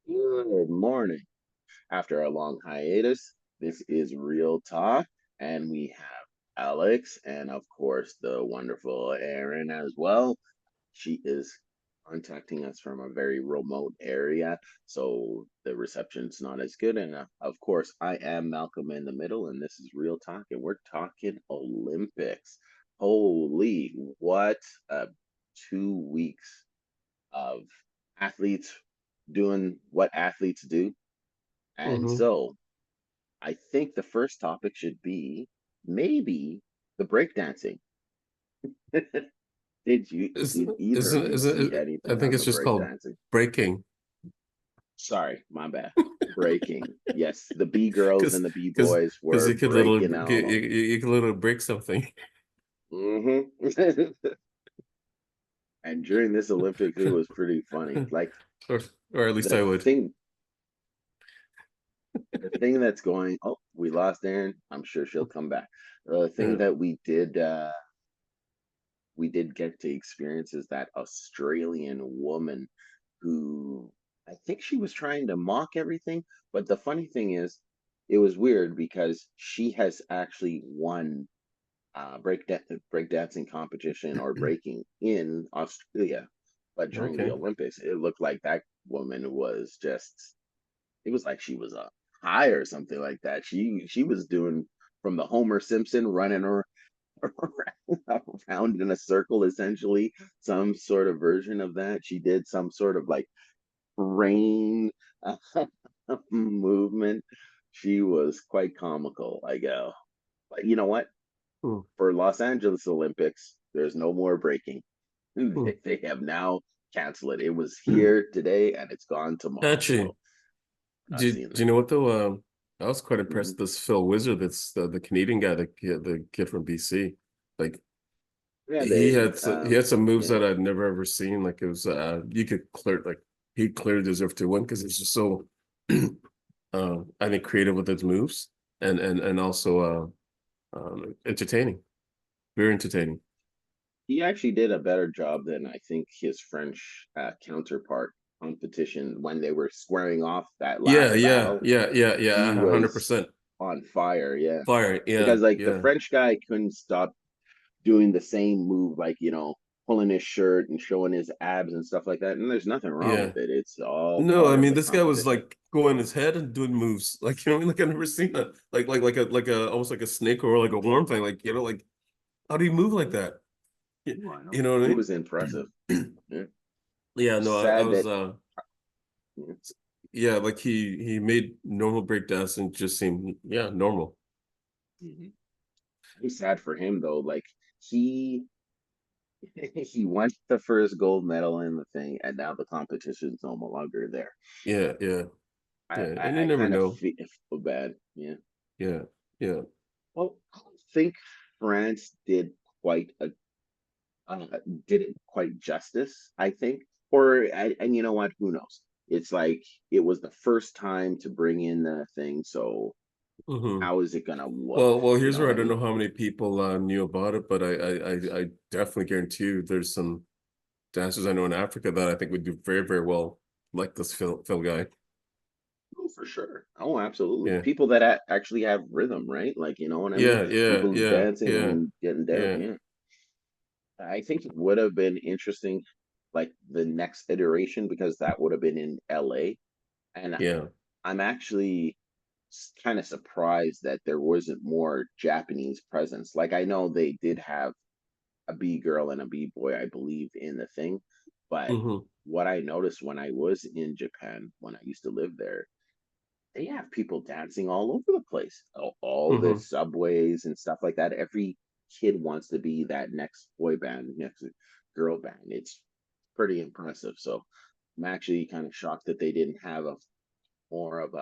Good morning. After a long hiatus, this is Real Talk, and we have Alex and, of course, the wonderful Erin as well. She is contacting us from a very remote area, so the reception's not as good. And of course, I am Malcolm in the middle, and this is Real Talk, and we're talking Olympics. Holy, what a 2 weeks of athletes doing what athletes do. And Hmm. so I think the first topic should be maybe the breakdancing. Is did either isn't of you isn't see it, I anything think on it's the just called breakdancing? breaking. Sorry, my bad. Breaking. Yes, the B girls because and the B because boys because were breaking out. you could literally break something. Hmm. And during this Olympics, it was pretty funny. Like or or at least the I would. thing, the thing that's going. Oh, we lost Erin. I'm sure she'll come back. The thing Yeah. that we did get to experience is that Australian woman who I think she was trying to mock everything. But the funny thing is, it was weird because she has actually won breakdancing competition or breaking in Australia. But during the Okay. Olympics, it looked like that woman was just, it was like she was a high or something like that. She was doing from the Homer Simpson running around in a circle, essentially, some sort of version of that. She did some sort of like brain movement. She was quite comical, I go. But you know what? Hmm. For Los Angeles Olympics, there's no more breaking. Hmm. They have now canceled it. It was here today and it's gone tomorrow. Actually, So not do, seeing do you know what though? I was quite that. impressed with this Phil Wizard. That's the Canadian guy, the kid from BC. Like Yeah, he they he had some moves yeah. that I'd never ever seen. Like it was you could clear like he clearly deserved to win because it's just so I think creative with its moves and also entertaining, very entertaining. He actually did a better job than I think his French counterpart competition when they were squaring off that Yeah, last yeah, battle. yeah, yeah, He yeah, was 100%. on fire, yeah. Fire, yeah, Because like the yeah, French guy couldn't stop doing the same move, like pulling his shirt and showing his abs and stuff like that. And there's nothing wrong yeah. with it. It's all No, I part of mean the this guy was competition. like going his head and doing moves. Like, you know, like I've never seen that. Like a almost like a snake or like a worm thing. Like, you know, like how do you move like that? You, Oh, I know. you know It what was impressive. I mean? Yeah. Yeah, no, I Sad was that yeah. yeah, like he made normal breakdancing just seem yeah, normal. Mhm. I'm sad for him though. Like he he won the first gold medal in the thing, and now the competition's no longer there. Yeah, yeah, I yeah. I, And you I never kind of know. feel bad. Yeah. Yeah, yeah. Well, I think France quite a uh, did it quite justice. I think, and you know what? Who knows? It's like it was the first time to bring in the thing, so Hmm. how is it gonna look? Well, You here's know where what I I don't mean? know how many people knew about it, but I definitely guarantee you there's some dancers I know in Africa that I think would do very, very well, like this Phil guy. Oh, for sure. Oh, absolutely. Yeah, People that actually have rhythm, right? Like, you know what I mean? yeah, yeah, People yeah, dancing yeah, and getting down. yeah, Yeah. I think it would have been interesting, like the next iteration, because that would have been in LA. And yeah. I'm actually kind of surprised that there wasn't more Japanese presence. Like, I know they did have a B girl and a B boy, I believe, in the thing. But Hmm. what I noticed when I was in Japan, when I used to live there, they have people dancing all over the place, all the Hmm. subways and stuff like that. Every kid wants to be that next boy band, next girl band. It's pretty impressive. So I'm actually kind of shocked that they didn't have more of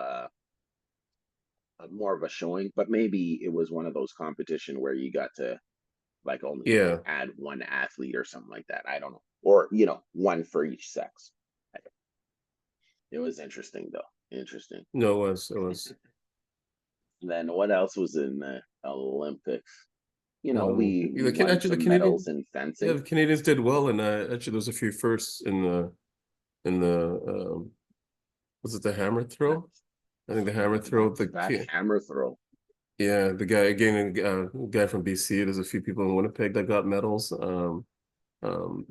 more of a showing, but maybe it was one of those competition where you got to like only Yeah. add one athlete or something like that. I don't know. Or, one for each sex. It was interesting though. Interesting. No, it was. Then what else was in the Olympics? We The won actually the some medals Canadian, in yeah, fencing. the Canadians did well, and actually there was a few firsts in the Was it the hammer That, throw? I think the hammer throw, the that kid. hammer throw. Yeah, the guy again, guy from BC. There's a few people in Winnipeg that got medals. The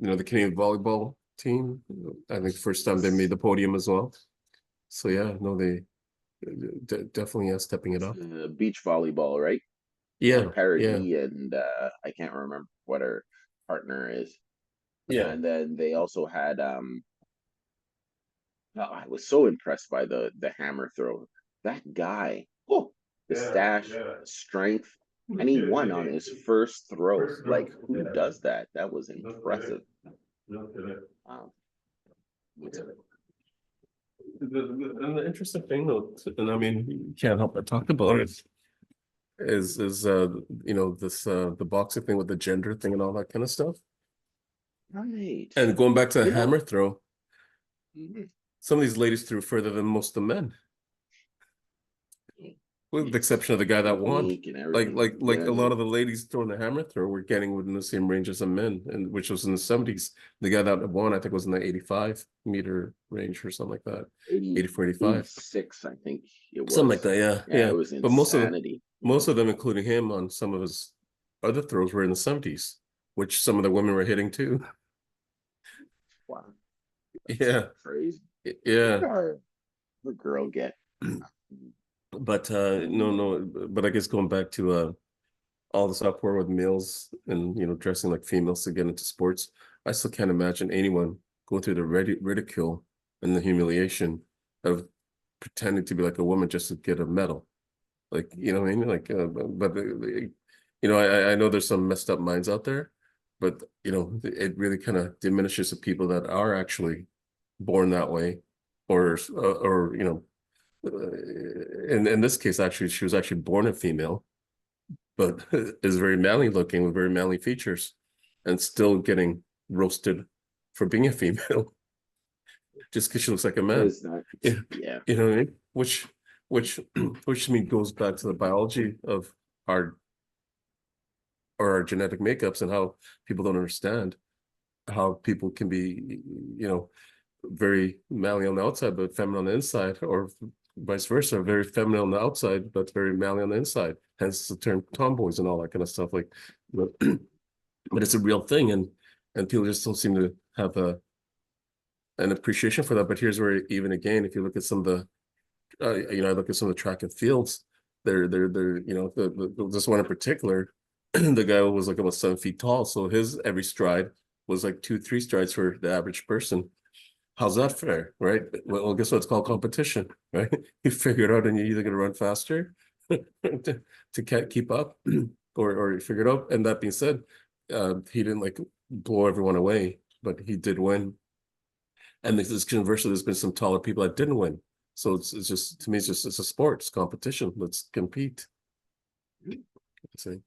Canadian volleyball team. I think first time they made the podium as well. So yeah, no, they definitely are stepping it up. Beach volleyball, right? Yeah, Yeah, yeah, Parody and I can't remember what her partner is. yeah, And then they also had oh, I was so impressed by the hammer throw. That guy, oh, the yeah, stash, yeah. the strength, and he won on his first throw. First Like, throw. who Yeah, does that? That was no kidding. impressive. No kidding. Wow. And the interesting thing though, and I mean, you can't help but talk about it, is this the boxing thing with the gender thing and all that kind of stuff. Right. And going back to a You know, hammer throw, mhm. some of these ladies threw further than most of the men, with the It's exception of the guy that won. technique and Like everything. like like Yeah, a lot no. of the ladies throwing the hammer throw were getting within the same range as the men, and which was in the 70s. The guy that won, I think, was in the 85-meter range or something like that. 80, 84, 85. 86, I think it Something like was. that, yeah, Yeah, yeah. it was But insanity. most of them, including him, on some of his other throws were in the 70s, which some of the women were hitting too. Wow. That's Yeah, crazy. yeah. The girl get. But no, no. But I guess going back to all this uproar with males and dressing like females to get into sports, I still can't imagine anyone going through the ridicule and the humiliation of pretending to be like a woman just to get a medal. Like, you know what I mean? Like, I know there's some messed up minds out there, but it really kind of diminishes the people that are actually born that way, or in this case, actually, she was actually born a female, but is very manly looking with very manly features, and still getting roasted for being a female just because she looks like a man. Is that? Yeah, Yeah. you know what I mean? Which which to me goes back to the biology of our our genetic makeups and how people don't understand how people can be, very manly on the outside but feminine on the inside, or vice versa, very feminine on the outside but very manly on the inside. Hence the term tomboys and all that kind of stuff. Like, but, but it's a real thing, and people just don't seem to have an appreciation for that. But here's where, even again, if you look at some of the I look at some of the track and fields. They're this one in particular, the guy was like almost 7 feet tall, so his every stride was like 2, 3 strides for the average person. How's that fair, right? Well, guess what? It's called competition, right? You figure it out, and you're either going to run faster to keep up, or you figure it out. And that being said, he didn't like blow everyone away, but he did win. And this is conversely, there's been some taller people that didn't win. So it's just, to me, it's a sport, it's competition. Let's compete. See.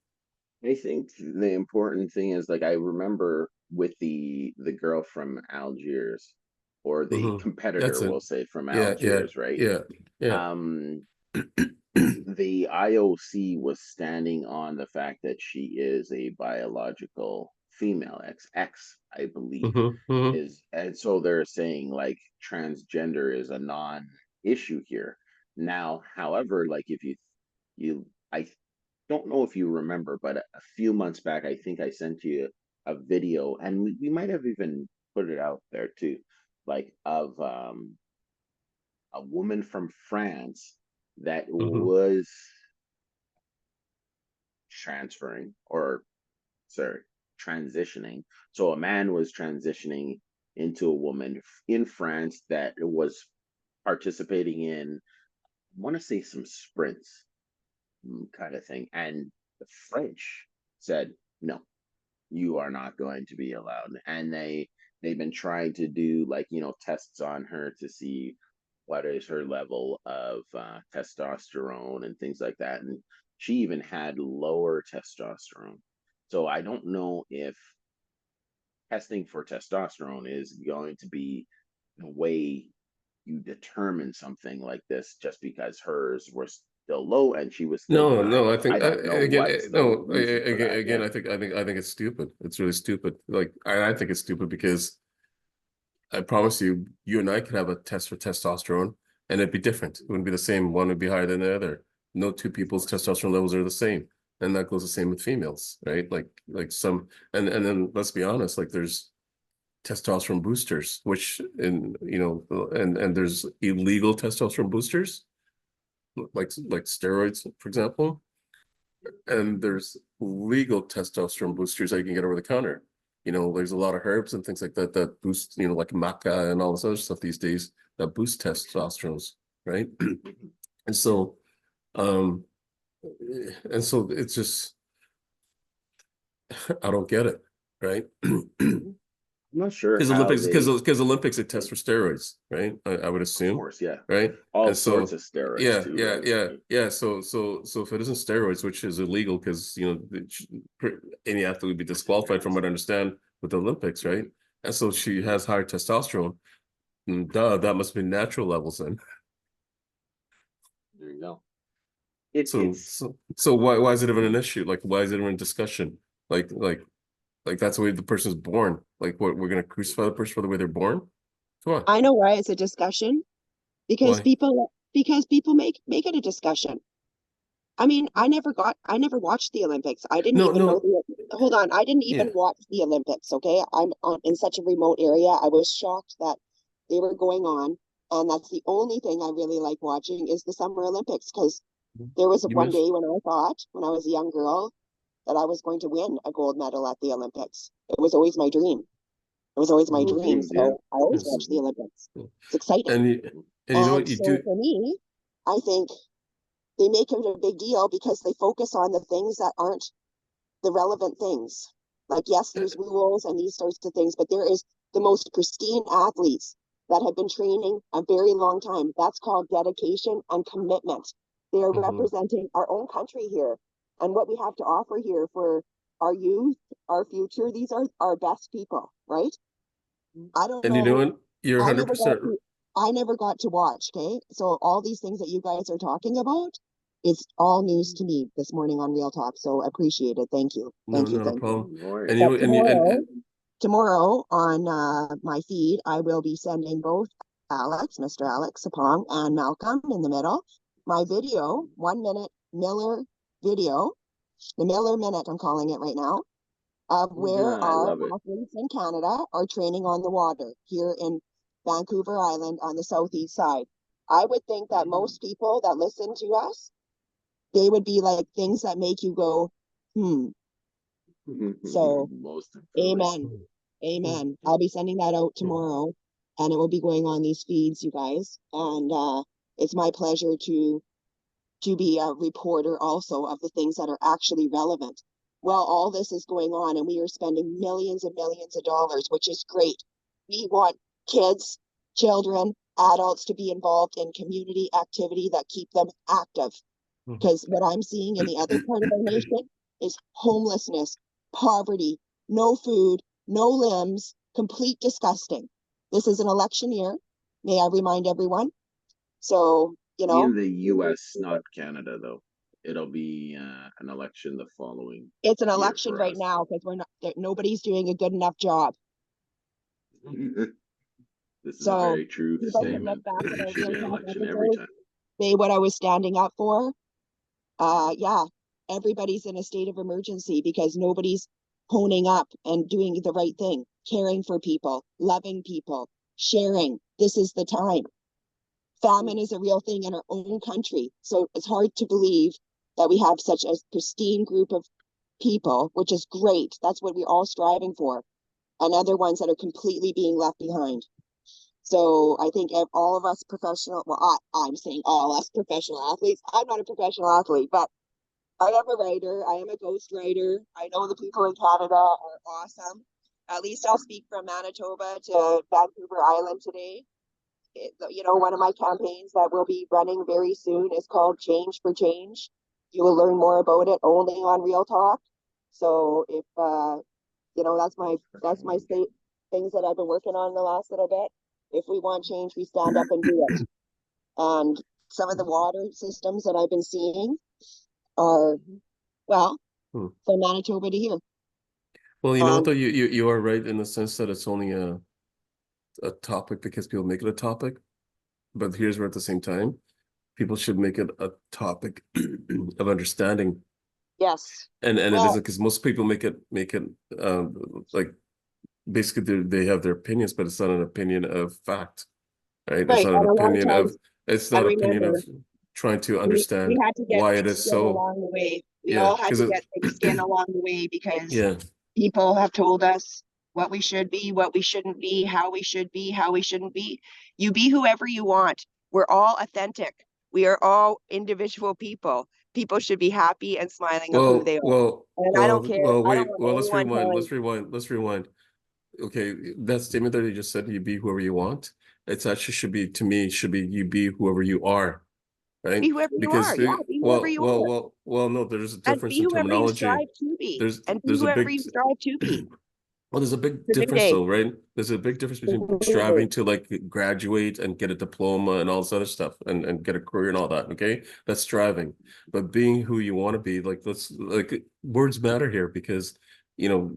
I think the important thing is like I remember with the girl from Algiers, or the That's competitor, it. we'll say, from Yeah, yeah, Algiers, right? yeah, yeah. Um, the IOC was standing on the fact that she is a biological female, XX, I believe, is, and so they're saying like transgender is a non-issue here. Now, however, like if I don't know if you remember, but a few months back, I think I sent you a video, and we might have even put it out there too, like of a woman from France that was transferring, or sorry, transitioning. So a man was transitioning into a woman in France that was participating in, I want to say, some sprints, kind of thing. And the French said, no, you are not going to be allowed. And they've been trying to do, like, tests on her to see what is her level of testosterone and things like that. And she even had lower testosterone. So I don't know if testing for testosterone is going to be the way you determine something like this, just because hers were still low and she was still No, high. no, I I think don't know again, what's the no, reason for that. again, Yeah. I think it's stupid. It's really stupid. Like, I think it's stupid because I promise you, you and I could have a test for testosterone, and it'd be different. It wouldn't be the same. One would be higher than the other. No two people's testosterone levels are the same. And that goes the same with females, right? Like some, and then let's be honest, like there's testosterone boosters, which and there's illegal testosterone boosters, like steroids, for example. And there's legal testosterone boosters that you can get over the counter. There's a lot of herbs and things like that that boost, like maca and all this other stuff these days that boost testosterone, right? And so, um, it's just, I don't get it, right? I'm not sure Because how Olympics, they, because Olympics, it tests for steroids, right? I would of assume, course, yeah, right? all And sorts so, of steroids yeah, too, yeah, right? yeah, yeah. So if it isn't steroids, which is illegal, because any athlete would be disqualified from what I understand with the Olympics, right? And so she has higher testosterone. Duh, that must be natural levels then. There you go. So It's so so why is it even an issue? Like why is it even a discussion? Like that's the way the person's born. Like what, we're gonna crucify the person for the way they're born? Come on, I know why it's a discussion why? because people make it a discussion. I mean, I never watched the Olympics. I didn't No, even know no, hold on, I didn't even yeah. watch the Olympics, okay? In such a remote area. I was shocked that they were going on, and that's the only thing I really like watching is the Summer Olympics because there was You one missed. day when I thought, when I was a young girl, that I was going to win a gold medal at the Olympics. It was always my dream. It was always my Mhm. dream. dreams, yeah. So I always Yes. watch the Olympics. Yeah. It's exciting. And you know And what you so do? for me, I think they make it a big deal because they focus on the things that aren't the relevant things. Like, yes, there's rules and these sorts of things, but there is the most pristine athletes that have been training a very long time. That's called dedication and commitment. They are Mhm. representing our own country here and what we have to offer here for our youth, our future. These are our best people, right? I don't And you know know. what? You're I never got 100%. to I never got to watch, okay? So all these things that you guys are talking about, it's all news to me this morning on Real Talk. So appreciate it. Thank you. No, Thank you. not a Thank you. problem. No And worries. you But tomorrow on my feed, I will be sending both Mr. Alex Sapong, and Malcolm in the middle, my video, 1 minute Miller video, the Miller Minute, I'm calling it right now, of where I our love it. athletes in Canada are training on the water here in Vancouver Island on the southeast side. I would think that most people that listen to us, they would be like things that make you go, hmm. So, Most definitely. amen. Amen. I'll be sending that out tomorrow and it will be going on these feeds, you guys. And it's my pleasure to be a reporter also of the things that are actually relevant. Well, all this is going on and we are spending millions and millions of dollars, which is great. We want kids, children, adults to be involved in community activity that keep them active. Because what I'm seeing in the other part of our nation is homelessness, poverty, no food, no limbs, complete disgusting. This is an election year, may I remind everyone. So, In the US, not Canada, though. It'll be an election the following it's an year election for right us. now because nobody's doing a good enough job. This is a So very true people can look statement. back at We our should Real get an Talk election every episodes, time. say what I was standing up for. Yeah, everybody's in a state of emergency because nobody's honing up and doing the right thing, caring for people, loving people, sharing. This is the time. Famine is a real thing in our own country. So it's hard to believe that we have such a pristine group of people, which is great. That's what we're all striving for. And other ones that are completely being left behind. So I think all of us professional, well, I'm saying all us professional athletes. I'm not a professional athlete, but I am a writer. I am a ghost writer. I know the people in Canada are awesome. At least I'll speak from Manitoba to Vancouver Island today. One of my campaigns that will be running very soon is called Change for Change. You will learn more about it only on Real Talk. So if that's my state things that I've been working on the last little bit. If we want change, we stand up and do it. And some of the water systems that I've been seeing are, well, Hmm. from Manitoba to here. Well, you know what And though, you are right in the sense that it's only a topic because people make it a topic. but here's where at the same time, people should make it a topic of understanding. Yes. And it Well, isn't, because most people make it like basically they have their opinions, but it's not an opinion of fact, right? It's right. not an And a lot of opinion of times, it's I not an opinion remember of trying to we understand had to get why it thick is skin so. along the way. We Yeah, all had because to it get thick skin along the way because yeah. people have told us what we should be, what we shouldn't be, how we should be, how we shouldn't be. You be whoever you want. We're all authentic. We are all individual people. People should be happy and smiling of who they are. And I don't care. I don't Wait. want Well, anyone telling. let's rewind. Okay, that statement that you just said, you be whoever you want. It's actually should be, to me, should be you be whoever you are, right? Be whoever you Because are. Yeah, be whoever you are. no, there's a And difference be in whoever you terminology. strive to be. There's And be there's a whoever big you strive to be. Well, there's a big It's a new difference day. though, right? There's a big difference between Mhm. striving to like graduate and get a diploma and all this other stuff and get a career and all that. Okay. That's striving. But being who you want to be, like words matter here because, you know,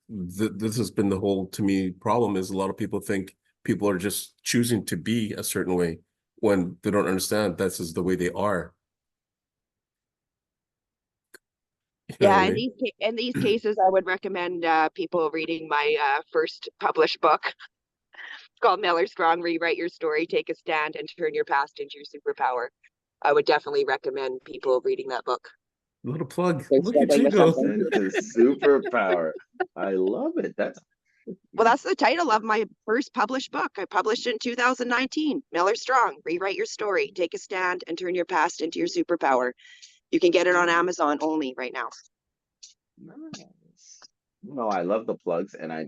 this has been the whole, to me, problem is a lot of people think people are just choosing to be a certain way when they don't understand that's just the way they are. You know what Yeah, I mean? in these cases, I would recommend people reading my first published book. It's called Miller Strong, Rewrite Your Story, Take a Stand, and Turn Your Past into Your Superpower. I would definitely recommend people reading that book. Little plug. They're Look at struggling you with go. something. Into superpower. I love it. That's Well, that's the title of my first published book. I published it in 2019. Miller Strong, Rewrite Your Story, Take a Stand, and Turn Your Past into Your Superpower. You can get it on Amazon only right now. nice. No, I love the plugs, and I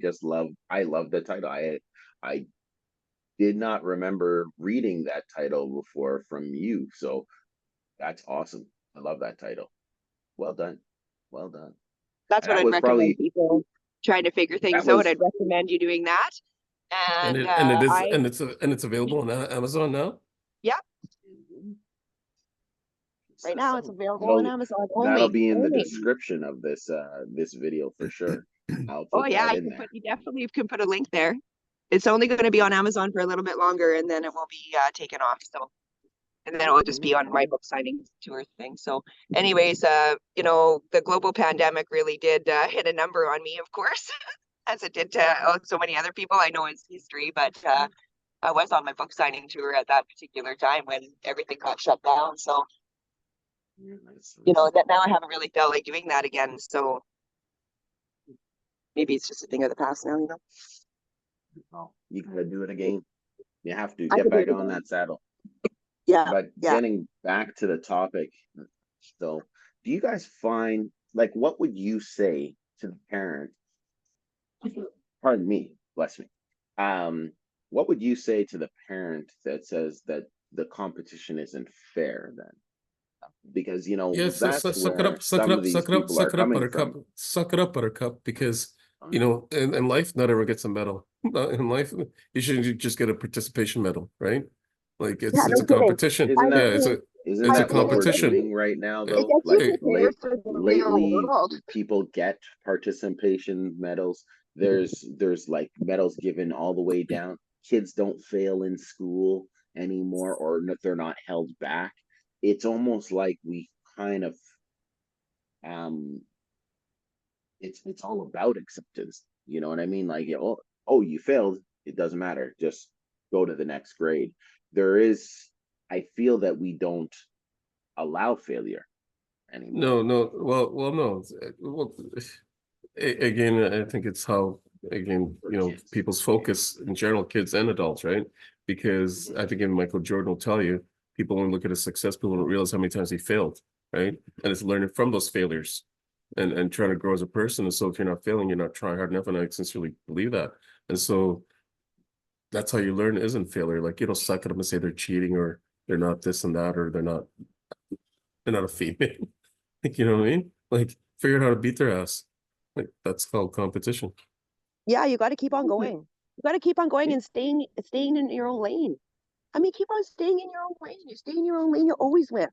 love the title. I did not remember reading that title before from you, so that's awesome. I love that title. Well done, well done. That's And what that I'd was recommend probably people trying to figure that things out. was I'd recommend you doing that. And And it's available on Amazon now. yeah, right now it's so available on that'll Amazon that'll only. be in the Only. description of this video for sure. I'll Oh put yeah, that I in can there. put you definitely can put a link there. It's only going to be on Amazon for a little bit longer, and then it will be taken off. So, and then it will just be on my book signing tour thing. So, anyways, you know, the global pandemic really did hit a number on me, of course, as it did to so many other people. I know it's history, but I was on my book signing tour at that particular time when everything got shut down. So, you know, that now I haven't really felt like doing that again. So maybe it's just a thing of the past now, you know. Oh, you gotta do it again. You have to I get could do back it on again. that saddle. Yeah, But yeah. getting back to the topic, so do you guys find like what would you say to the parent? Pardon me, bless me. What would you say to the parent that says that the competition isn't fair then? Because Yes, that's suck it where up, suck it some of up, these suck it up, people are suck it up, coming buttercup. from. Suck it up, buttercup, because Um, in life, not everyone gets a medal. In life, you shouldn't just get a participation medal, right? Like Yeah, it's no a kidding. competition. Isn't I Yeah, that mean, isn't it's I a that mean, what we're competition. doing right now Eh, it though? gets you Like eh, prepared for the real lately world. people get participation medals. There's like medals given all the way down. Kids don't fail in school anymore, or they're not held back. It's almost like we kind of um it's all about acceptance. You know what I mean? Like, oh, you failed, it doesn't matter, just go to the next grade. There is I feel that we don't allow failure anymore. no. No. Well, again, I think it's how, again, For kids. people's focus in general, kids and adults, right? Because Mhm. I think even Michael Jordan will tell you, people only look at his success, people don't realize how many times he failed, right? And it's learning from those failures and trying to grow as a person. And so if you're not failing, you're not trying hard enough. And I sincerely believe that. And so that's how you learn isn't failure. Like, you don't suck at them and say they're cheating or they're not this and that, or they're not a female. Like, you know what I mean? Like, figure out how to beat their ass. Like, that's called competition. Yeah, you got to keep on Okay. going. You got to keep on going Yeah. and staying in your own lane. I mean, keep on staying in your own lane. You stay in your own lane, you always win.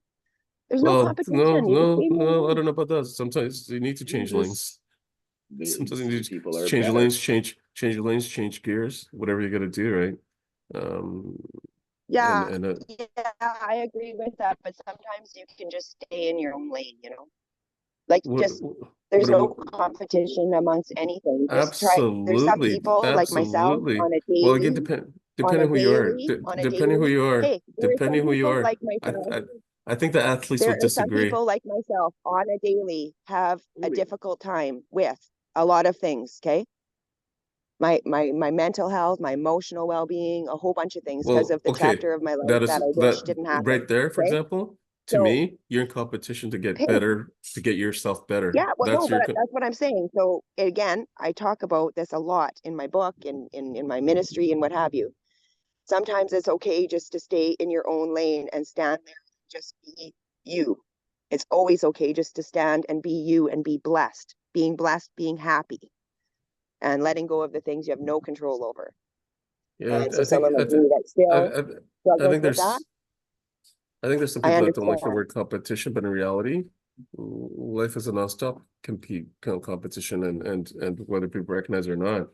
There's no Well, competition. You just stay in your own I lane. don't know about that. Sometimes you need to change lanes. Just Sometimes you some need to people are change better. lanes, change lanes, change gears, whatever you got to do, right? Um, Yeah, and yeah, I agree with that, but sometimes you can just stay in your own lane, you know? Like what just there's no what competition amongst anything. Just try. There's some absolutely, people like myself absolutely. Well, again, depending who you are, depending who you are, Hey, there are some depending who you people are, like myself. I I think the athletes There will are some disagree. people like myself on a daily have a Totally. difficult time with a lot of things, okay? My mental health, my emotional well-being, a whole bunch of things because Well, of the okay, chapter of my life that is that I wish that didn't happen. right there, for Okay. example, to So, me, you're in competition to get hey, better, to get yourself better. yeah, well, That's no, but your that's what I'm saying. So again, I talk about this a lot in my book, in my ministry and what have you. Sometimes it's okay just to stay in your own lane and stand there and just be you. It's always okay just to stand and be you and be blessed, being happy, and letting go of the things you have no control over. yeah. And so someone like me that still I struggles think with that, I think there's some I people that don't like the understand. word competition, but in reality, life is a nonstop competition, and whether people recognize it or not,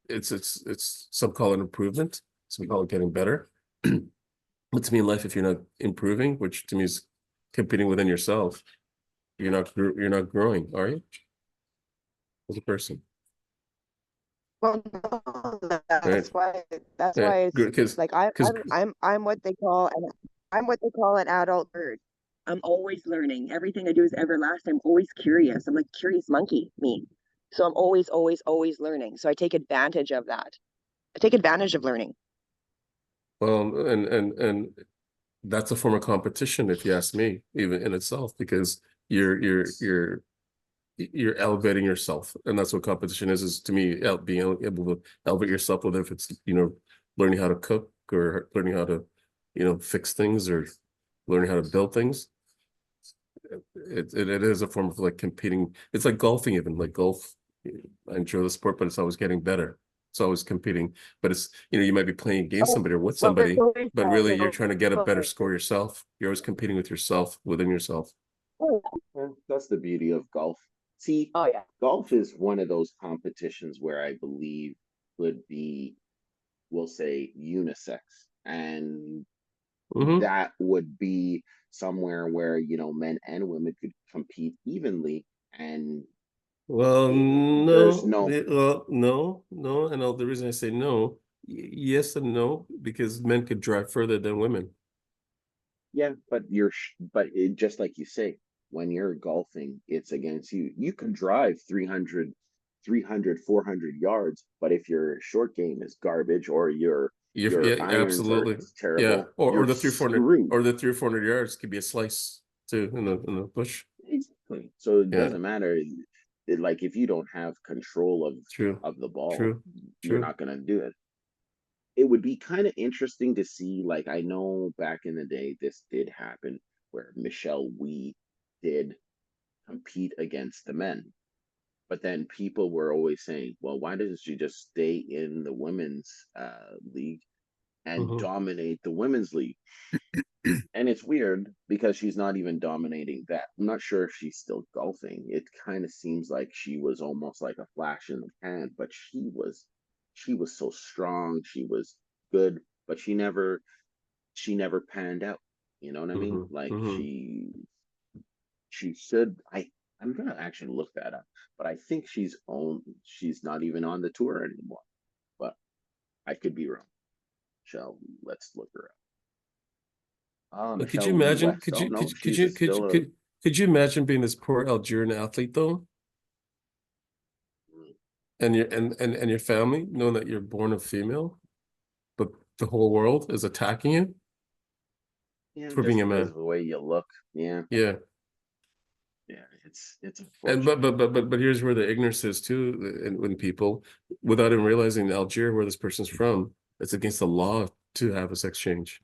it's some call it improvement, some call it getting better. But to me, in life, if you're not improving, which to me is competing within yourself, you're not growing, are you, as a person, Well, no, right? that's Yeah, why it's because like because I'm what they call an adult bird. I'm always learning. Everything I do is everlasting. I'm always curious. I'm like curious monkey, me. So I'm always learning. So I take advantage of that. I take advantage of learning. well, and that's a form of competition, if you ask me, even in itself, because you're you're elevating yourself, and that's what competition is to me, being able to elevate yourself, whether if it's learning how to cook, or learning how to fix things, or learning how to build things. It is a form of like competing. It's like golfing. Even like golf, I enjoy the sport, but it's always getting better. It's always competing, but it's you might be playing against Oh, somebody or with well, there's somebody, always but that, really you you're know, trying to get a better people. score yourself. You're always competing with yourself, within yourself. Oh, Well, that's the beauty of golf. See, oh yeah. golf is one of those competitions where I believe would be, we'll say, unisex. And Hmm. that would be somewhere where, men and women could compete evenly. And Well, there's no, no, no, and the reason I say no, yes and no, because men could drive further than women. yeah, but just like you say, when you're golfing, it's against you. You can drive 400 yards, but if your short game is garbage or your Yeah, irons are absolutely, yeah, terrible, you're or the 300, screwed. or the 300 yards could be a slice too in the bush. Exactly. So it Yeah, doesn't matter. Like if you don't have control true, of the ball, true, you're true. not gonna do it. It would be kind of interesting to see. Like I know back in the day, this did happen where Michelle Wee did compete against the men. But then people were always saying, well, why doesn't she just stay in the women's league and Hmm. dominate the women's league? And it's weird because she's not even dominating that. I'm not sure if she's still golfing. It kind of seems like she was almost like a flash in the pan, but she was so strong, she was good, but she never panned out. You know what I mean? Hmm. Like Hmm. she should. I'm gonna actually look that up, but I think she's not even on the tour anymore. But I could be wrong. So let's look her up. But could you Michelle Lee imagine? West. Oh no, she's still a. Could you imagine being this poor Algerian athlete though, and your family knowing that you're born a female, but the whole world is attacking you Yeah, for just being a because man? of the way you look. Yeah, Yeah. yeah, it's And unfortunate. but here's where the ignorance is too, and when people, without even realizing Algeria, where this person's from, it's against the law to have a sex change.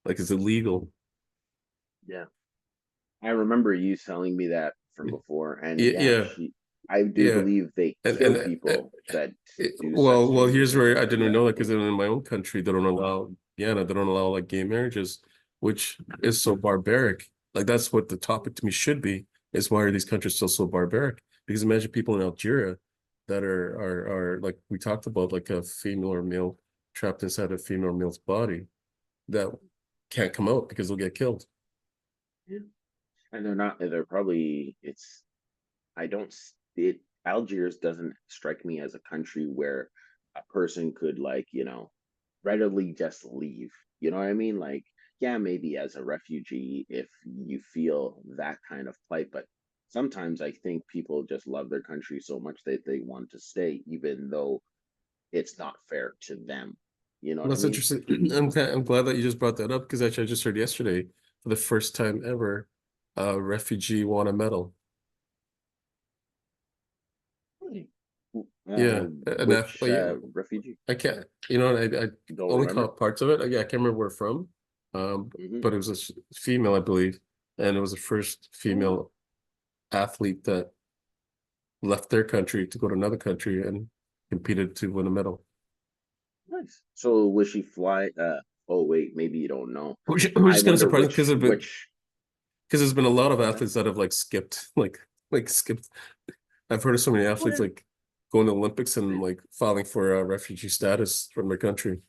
Like it's illegal. Yeah, I remember you telling me that from before, and Yeah, yeah, yeah, I do yeah. believe they kill people that do sex Well, changes here's and where things I like didn't that. know that, because in my own country they don't allow, yeah, they don't allow like gay marriages, which is so barbaric. Like that's what the topic to me should be, is why are these countries still so barbaric? Because imagine people in Algeria that are like we talked about, like a female or male trapped inside a female male's body that can't come out because they'll get killed. Yeah. And they're probably, I don't, it, Algiers doesn't strike me as a country where a person could, like, readily just leave. You know what I mean? Like, yeah, maybe as a refugee if you feel that kind of plight, but sometimes I think people just love their country so much that they want to stay, even though it's not fair to them. You know what I That's mean? interesting. I'm glad that you just brought that up because actually I just heard yesterday for the first time ever, a refugee won a medal. Really? Yeah, an Which athlete. refugee? I can't, you know, I Don't only remember. caught parts of it. I can't remember where from. Hmm. But it was a female, I believe, and it was the first Oh, female athlete that left their country to go to another country and competed to win a medal. nice. So was she fly? Oh wait, maybe you don't know. Which I is kind of wonder surprising because which. there's been a lot of Go ahead. athletes that have like skipped like skipped. I've heard of so many Oh athletes yeah. like going to Olympics and like filing for refugee status from their country.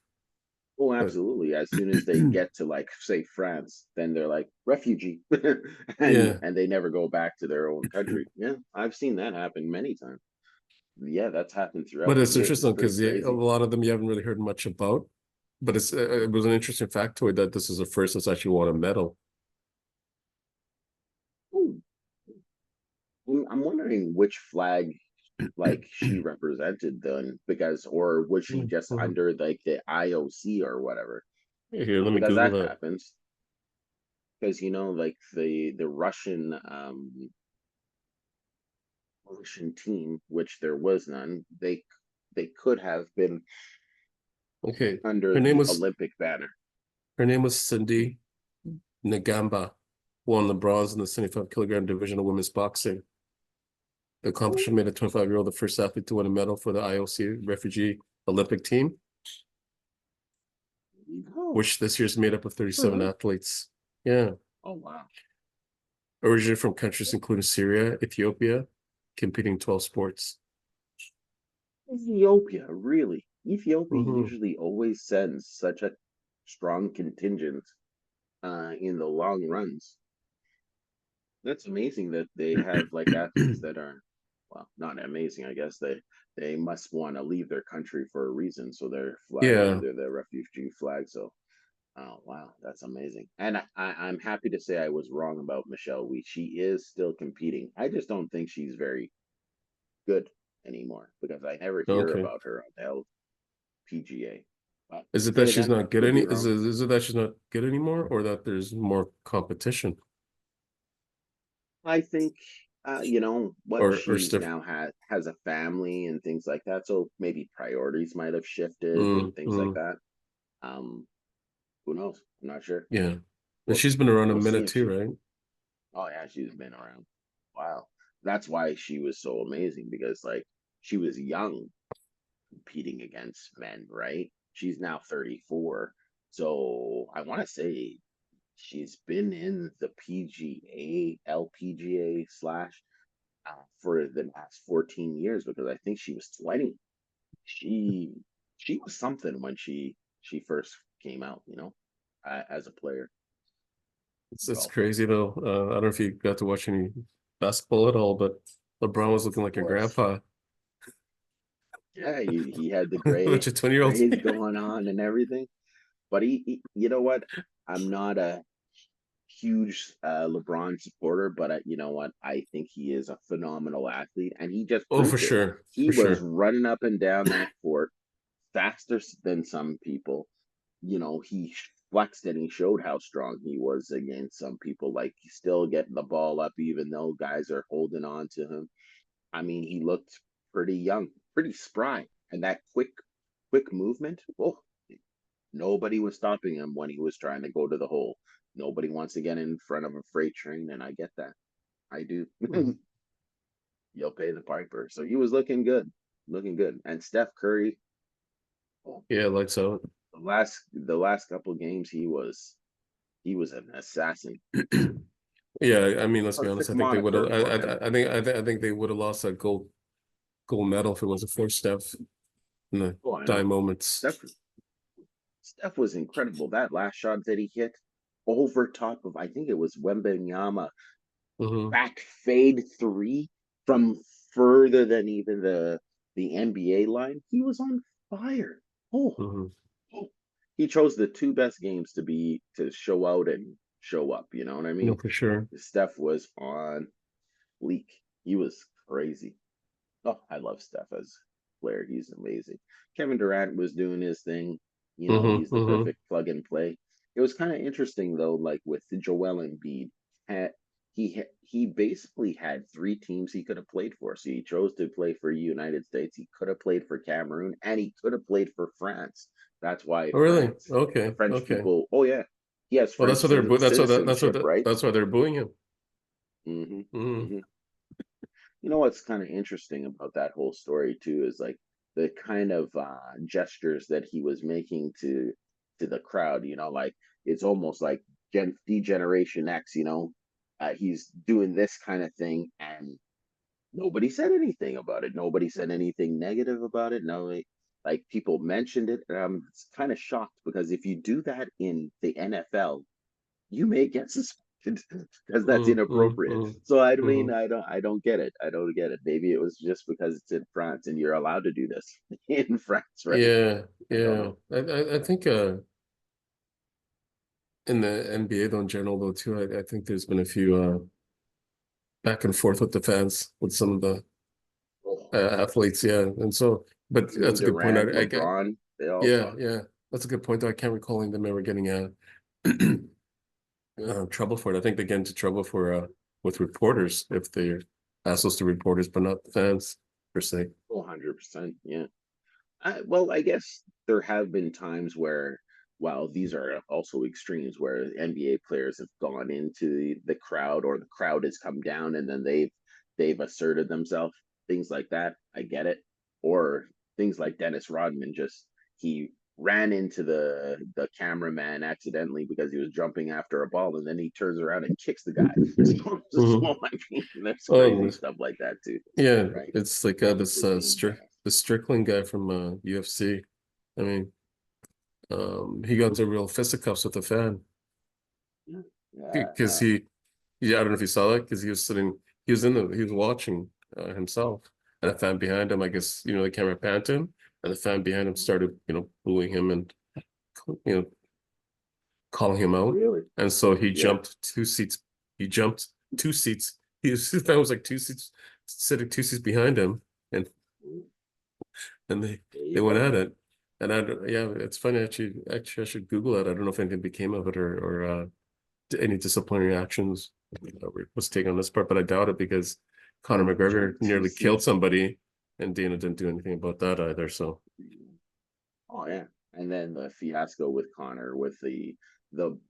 Oh, But absolutely. As soon as they get to, like, say, France, then they're like refugee, and yeah, they never go back to their own country. Yeah, I've seen that happen many times. Yeah, that's happened but throughout the it's years. It's interesting pretty because a crazy. lot of them you haven't really heard much about. But it was an interesting factoid that this is the first that's actually won a medal. Ooh, I'm wondering which flag, like, she represented then, because, or was she just Mhm. under, like, the IOC or whatever? Here, let me Because Google that that. happens. Because, like, the Russian team, which there was none, they could have been Okay, under her name the was Olympic banner. Cindy Nagamba, won the bronze in the 75-kilogram division of women's boxing. The accomplishment made a 25-year-old the first athlete to win a medal for the IOC Refugee Olympic team, Oh, which this year's made up of 37 oh, athletes. Yeah, oh wow. originated from countries including Syria, Ethiopia, competing 12 sports. Ethiopia, really? Ethiopia Hmm. usually always sends such a strong contingent in the long runs. That's amazing that they have, like, athletes that are, well, not amazing, I guess. They must want to leave their country for a reason, so they're flying Yeah, under the refugee flag. So, oh wow, that's amazing. And I'm happy to say I was wrong about Michelle Wheat. She is still competing. I just don't think she's very good anymore because I never hear okay. about her on the LPGA. But Is it then that she's again, not good could any? be wrong. Is it that she's not good anymore, or that there's more competition, I think what or she's stuff? now has a family and things like that, so maybe priorities might have shifted and things like Mm. that. Um, who knows? I'm not sure. Yeah, and We'll she's been around a we'll see minute if too, she. right? Oh yeah, she's been around. Wow, that's why she was so amazing because, like, she was young competing against men, right? She's now 34, so I want to say she's been in the PGA, LPGA slash for the last 14 years because I think she was 20. She she was something when she first came out, as a player, It's golfer. crazy though. I don't know if you got to watch any basketball at all, but LeBron was looking Of like a course. grandpa. Yeah, he had the A bunch of 20-year-olds. grays going on and everything. But you know what? I'm not a huge LeBron supporter, but you know what? I think he is a phenomenal athlete, and he just Oh, for proved it. sure, He for was sure. running up and down that court faster than some people. He flexed and he showed how strong he was against some people. Like, he's still getting the ball up, even though guys are holding on to him. I mean, he looked pretty young, pretty spry, and that quick movement. Oh, nobody was stopping him when he was trying to go to the hole. Nobody wants to get in front of a freight train, and I get that. I do. Mhm. You'll pay the piper. So he was looking good. And Steph Curry, oh, Yeah, lights out. the last couple games he was an assassin. Yeah, I mean, let's be honest. Perfect I think they would have. moniker for him. I think they would have lost that gold medal if it wasn't for Steph in the Oh, I dying know. moments. Steph Steph was incredible. That last shot that he hit over top of, I think it was Wembenyama, Hmm. back fade three from further than even the NBA line. He was on fire. Oh, Hmm. oh. He chose the two best games to show out and show up. You know what I No, mean? for sure. Steph was on leak. He was crazy. Oh, I love Steph as a player. He's amazing. Kevin Durant was doing his thing. You know, Hmm. he's the Hmm. perfect plug and play. It was kind of interesting though, like with Joel Embiid, he basically had three teams he could have played for. So he chose to play for United States. He could have played for Cameroon, and he could have played for France. That's why Oh, really? France, the Okay. French Okay. people. Oh yeah, he has Well, French citizenship, right? that's why they're booing him. hmm Hmm. hmm You know what's kind of interesting about that whole story too is like the kind of gestures that he was making to the crowd. You know, like it's almost like Degeneration X. You know, he's doing this kind of thing, and nobody said anything about it. Nobody said anything negative about it. No, like people mentioned it. And I'm kind of shocked because if you do that in the NFL, you may get suspended because that's Hmm. inappropriate. Hmm. So I mean, Hmm. I don't get it. I don't get it. Maybe it was just because it's in France and you're allowed to do this in France, right? Yeah. I don't Yeah. know. I think in the NBA though in general though too, I think there's been a few back and forth with the fans with some of the Oh, athletes, yeah. And so, but you mean that's a good point. Durant, I get, LeBron, they all yeah, talk. yeah, that's a good point. Though. I can't recall them ever getting trouble for it. I think they get into trouble for with reporters if they're assholes to reporters, but not the fans per se. 100%. Yeah. Well, I guess there have been times where, well, these are also extremes where NBA players have gone into the crowd or the crowd has come down and then they've asserted themselves, things like that. I get it. Or things like Dennis Rodman just he ran into the cameraman accidentally because he was jumping after a ball and then he turns around and kicks the guy. Hmm. So I mean, there's crazy Um, stuff like that too, yeah, right? it's like this Publicly being The Strickland guy from UFC. I mean, he got into real fisticuffs with the fan embarrassed. because yeah, I don't know if you saw that because he was watching himself, and a fan behind him, I guess, the camera panned to him, and the fan behind him started, booing him and, you know, calling him out. Really? And so he Yeah. jumped two seats. He jumped two seats. The fan was like two seats, sitting two seats behind him, and and There they you went go. at it. And yeah, it's funny actually I should Google it. I don't know if anything became of it or any disciplinary actions was taken on this part, but I doubt it because Conor McGregor Jump two nearly killed seats. somebody, and Dana didn't do anything about that either. So, Oh yeah. And then the fiasco with Connor with the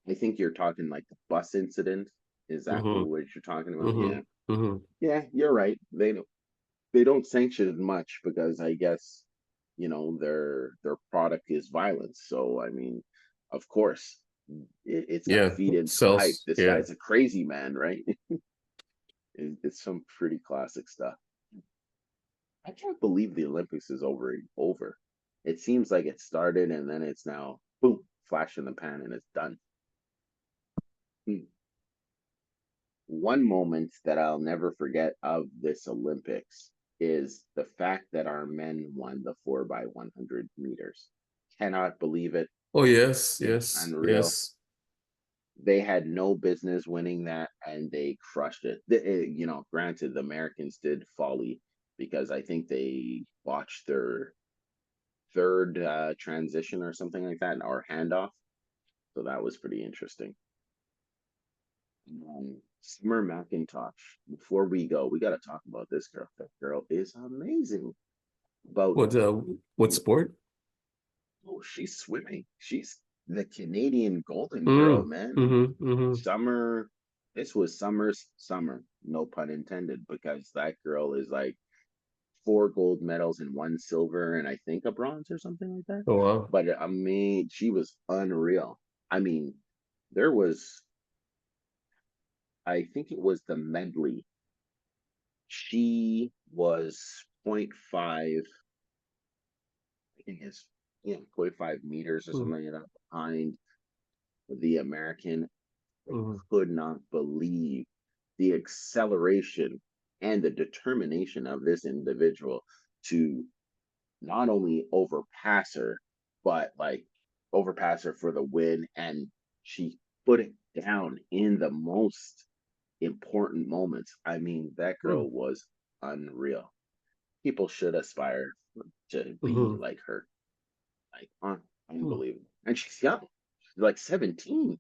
I think you're talking like the bus incident. Is that hmm what you're talking about? hmm Yeah. hmm Yeah, you're right. They don't sanction it much because I guess their product is violence. So I mean, of course, it's got to yeah, feed into the hype. cells, This yeah. guy's a crazy man, right? It's some pretty classic stuff. I can't believe the Olympics is over. It seems like it started and then it's now boom, flash in the pan and it's done. Hmm. One moment that I'll never forget of this Olympics is the fact that our men won the 4x100 meters. Cannot believe it. Oh yes, It's yes, unreal. yes. They had no business winning that and they crushed it. Granted, the Americans did folly because I think they botched their third transition or something like that, or handoff. So that was pretty interesting. Summer McIntosh. Before we go, we got to talk about this girl. That girl is amazing. About What what sport? oh, she's swimming. She's the Canadian Golden Girl, Mm, man. hmm hmm Summer. This was summer's summer, no pun intended, because that girl is like four gold medals and one silver and I think a bronze or something like that. Oh wow. But I mean, she was unreal. I mean, there was, I think it was the medley. She was point 0.5, I think it's 0.5 meters or Mm, something like that behind the American. I mhm, could not believe the acceleration and the determination of this individual to not only overpass her, but like overpass her for the win. And she put it down in the most important moments. I mean, that mm, girl was unreal. People should aspire to be mhm, like her. Like, mm. unbelievable. And she's young. She's like 17.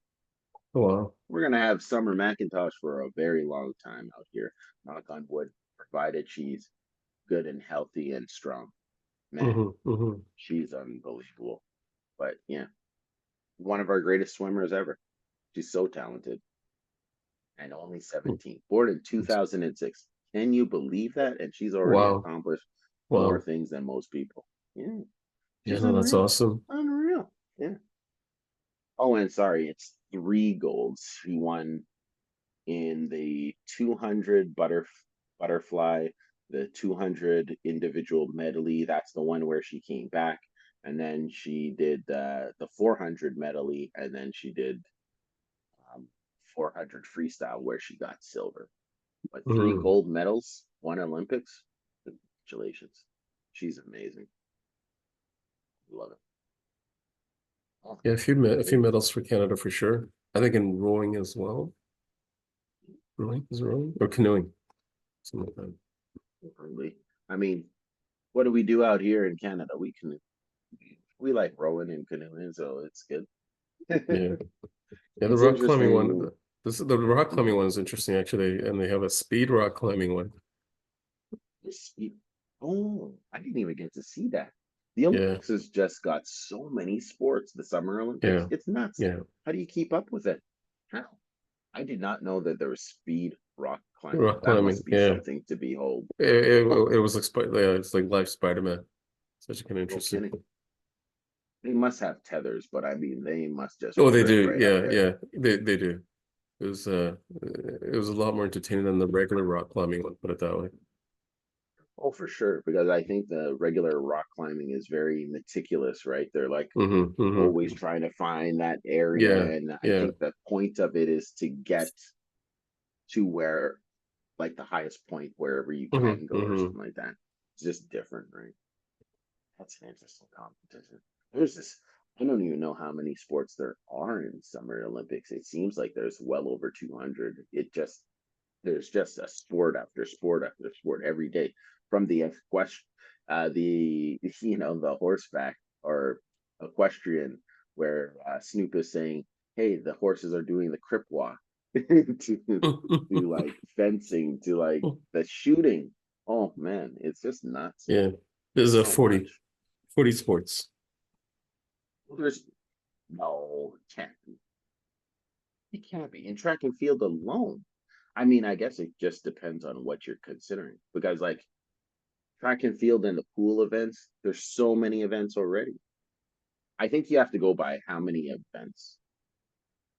Oh, wow. We're gonna have Summer McIntosh for a very long time out here. Knock on wood, provided she's good and healthy and strong. Man, Mhm, mhm. she's unbelievable. But yeah, one of our greatest swimmers ever. She's so talented and only Mm. 17. Born in 2006. Can you believe that? And she's already Wow. accomplished more Wow. things than most people. Yeah, Yeah, she's no, that's unreal. awesome. Unreal. Yeah. Oh, and sorry, it's three golds. She won in the 200 butterfly, the 200 individual medley. That's the one where she came back, and then she did the 400 medley, and then she did 400 freestyle where she got silver. But three Mhm. gold medals, one Olympics. Congratulations, she's amazing. Love it. Oh, Yeah, a few medals for Canada for sure. I think in rowing as well. Rowing is it rowing or canoeing, something like that. early. I mean, what do we do out here in Canada? We like rowing and canoeing, so it's good. Yeah, yeah. The It's rock climbing one. interesting. The rock climbing Mhm. one is interesting actually, and they have a speed rock climbing one. Oh, I didn't even get to see that. The Yeah, Olympics has just got so many sports. The Summer Olympics, yeah, it's nuts. yeah. How do you keep up with it? How? I did not know that there was speed rock climbing. Rock That climbing. must be Yeah, something to behold. Oh, it was like yeah, it's like live Spider-Man. Such kind of no interesting. kidding. They must have tethers, but I mean, they must just Oh, they rip do. right up Yeah, there. yeah. They do. It was a lot more entertaining than the regular rock climbing one, put it that way. Oh, for sure, because I think the regular rock climbing is very meticulous, right? They're like Hmm, always hmm. trying to find that area, Yeah, and I yeah. think the point of it is to get to where, like the highest point wherever you Hmm, can go or hmm. something like that. It's just different, right? That's an interesting competition. There's this. I don't even know how many sports there are in Summer Olympics. It seems like there's well over 200. There's just a sport after sport after sport every day, from the the the horseback or equestrian, where Snoop is saying, "Hey, the horses are doing the crip walk," to like fencing, to like the shooting. Oh man, it's just nuts. Yeah. There's a So 40, much. 40 sports. Well, there's no, it can't be. It can't be in track and field alone. I mean, I guess it just depends on what you're considering, because like track and field and the pool events, there's so many events already. I think you have to go by how many events.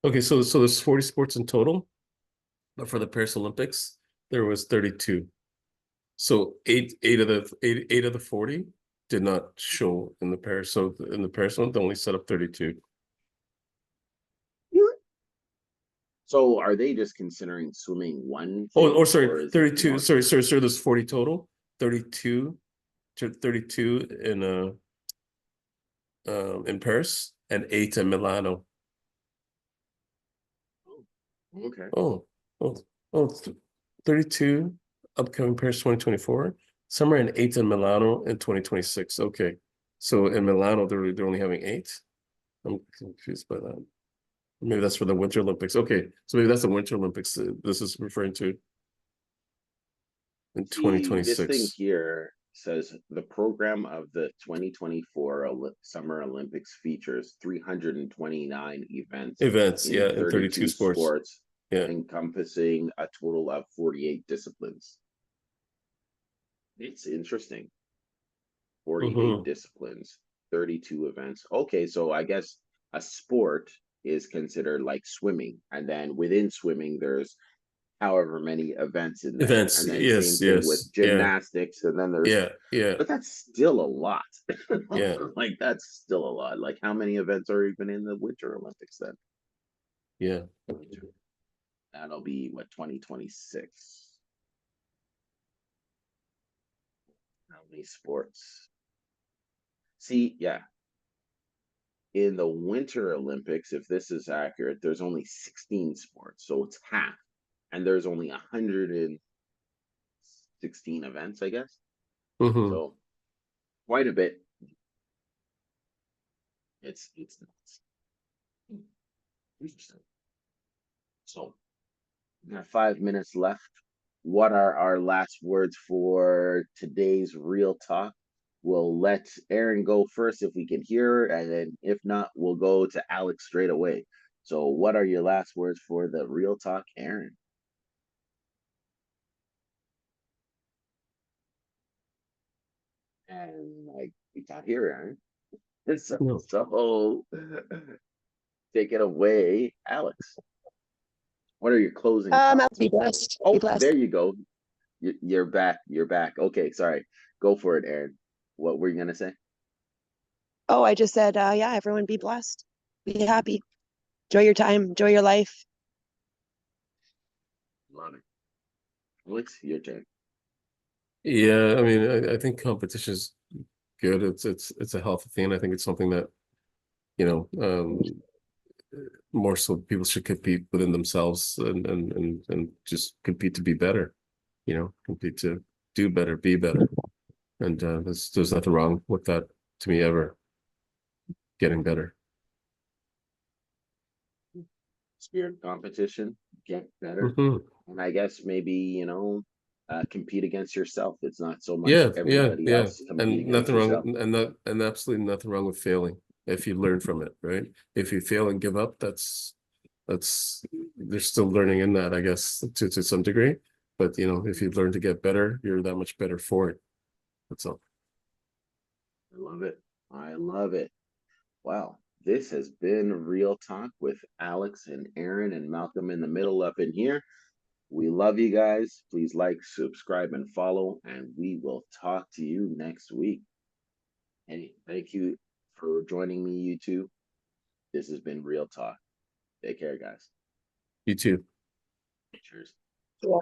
Okay, so there's 40 sports in total, but for the Paris Olympics, there was 32. So eight of the 40 did not show in the Paris. So in the Paris one, they only set up 32. So are they just considering swimming one Oh, thing, sorry, or is it 32. more? Sorry, there's 40 total. 32 to 32 in Paris and 8 in Milano. Oh, okay. Oh, oh, oh, 32 upcoming Paris 2024. Somewhere in 8 in Milano in 2026. Okay. So in Milano, they're only having 8. I'm confused by that. Maybe that's for the Winter Olympics. Okay. So maybe that's the Winter Olympics this is referring to in See, this thing 2026. here says the program of the 2024 Summer Olympics features 329 events Events, yeah, in in 32 32 sports. sports, Yeah. encompassing a total of 48 disciplines. It's interesting. 48 Hmm. disciplines, 32 events. Okay, so I guess a sport is considered like swimming. And then within swimming, there's however many events in there. Events, And then same yes, thing with yes, yeah, gymnastics, and then there's, yeah, but that's still a lot. yeah, Like that's still a lot. Like how many events are even in the Winter Olympics then? yeah. That'll be what, 2026. How many sports? See, yeah, in the Winter Olympics, if this is accurate, there's only 16 sports, so it's half, and there's only 116 events, I guess. Hmm. So quite a bit. It's nuts. Interesting. So we got 5 minutes left. What are our last words for today's real talk? We'll let Aaron go first if we can hear her, and then if not, we'll go to Alex straight away. So, what are your last words for the real talk, Aaron? And we can't hear Aaron. So, No, so take it away, Alex. What are your closing thoughts? Be blessed. Be Oh, blessed. there you go. You're back. You're back. Okay, sorry. Go for it, Aaron. What were you gonna say? Oh, I just said, yeah, everyone be blessed. Be happy. Enjoy your time. Enjoy your life. Love it. Alex, your turn. yeah. I mean, I think competition is good. It's a healthy thing. I think it's something that you know, more so people should compete within themselves and just compete to be better. You know, compete to do better, be better, and there's nothing wrong with that to me ever. Getting better. Spirit competition, get better. Hmm. And I guess maybe, compete against yourself. It's not so much Yeah, yeah, everybody yeah. else. Compete And against nothing wrong yourself. with, and absolutely nothing wrong with failing if you learn from it, right? If you fail and give up, that's there's still learning in that, I guess, to some degree. But if you learn to get better, you're that much better for it. That's all. I love it. I love it. Wow. This has been Real Talk with Alex and Aaron and Malcolm in the middle up in here. We love you guys. Please like, subscribe, and follow, and we will talk to you next week. Hey, thank you for joining me, you two. This has been Real Talk. Take care, guys. You too. Cheers. Yeah.